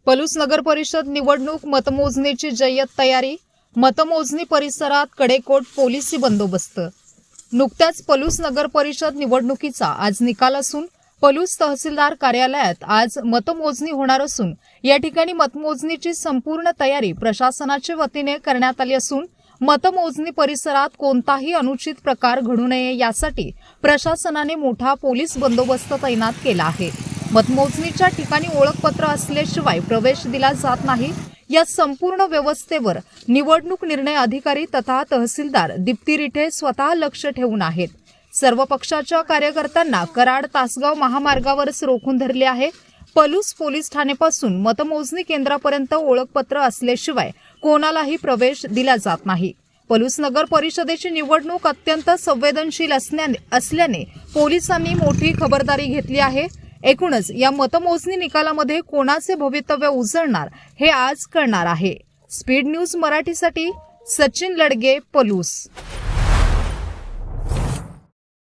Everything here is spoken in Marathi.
पलूस नगर परिषद निवडणूक मतमोजणीची जय्यत तयारी. मतमोजणी परिसरात कडेकोट पोलिसी बंदोबस्त. नुकत्याच पलूस नगर परिषद निवडणुकीचा आज निकाल असून पलूस तहसीलदार कार्यालयात आज मतमोजणी होणार असून या ठिकाणी मतमोजणीची संपूर्ण तयारी प्रशासनाच्या वतीने करण्यात आली असून मतमोजणी परिसरात कोणताही अनुचित प्रकार घडू नये यासाठी प्रशासनाने मोठा पोलीस बंदोबस्त तैनात केला आहे. मतमोजणीच्या ठिकाणी ओळखपत्र असल्याशिवाय प्रवेश दिला जात नाही. या संपूर्ण व्यवस्थेवर निवडणूक निर्णय अधिकारी तथा तहसीलदार दीप्ती रिठे स्वतः लक्ष ठेवून आहेत. सर्व पक्षाच्या कार्यकर्त्यांना कराड तासगाव महामार्गावरच रोखून धरले आहे. पलूस पोलीस ठाण्यापासून मतमोजणी केंद्रापर्यंत ओळखपत्र असल्याशिवाय कोणालाही प्रवेश दिला जात नाही. पलूस नगर परिषदेची निवडणूक अत्यंत संवेदनशील असल्याने पोलिसांनी मोठी खबरदारी घेतली आहे. एकूणच या मतमोजणी निकालामध्ये कोणाचे भवितव्य उजळणार हे आज कळणार आहे. स्पीड न्यूज मराठीसाठी सचिन लडगे, पलूस.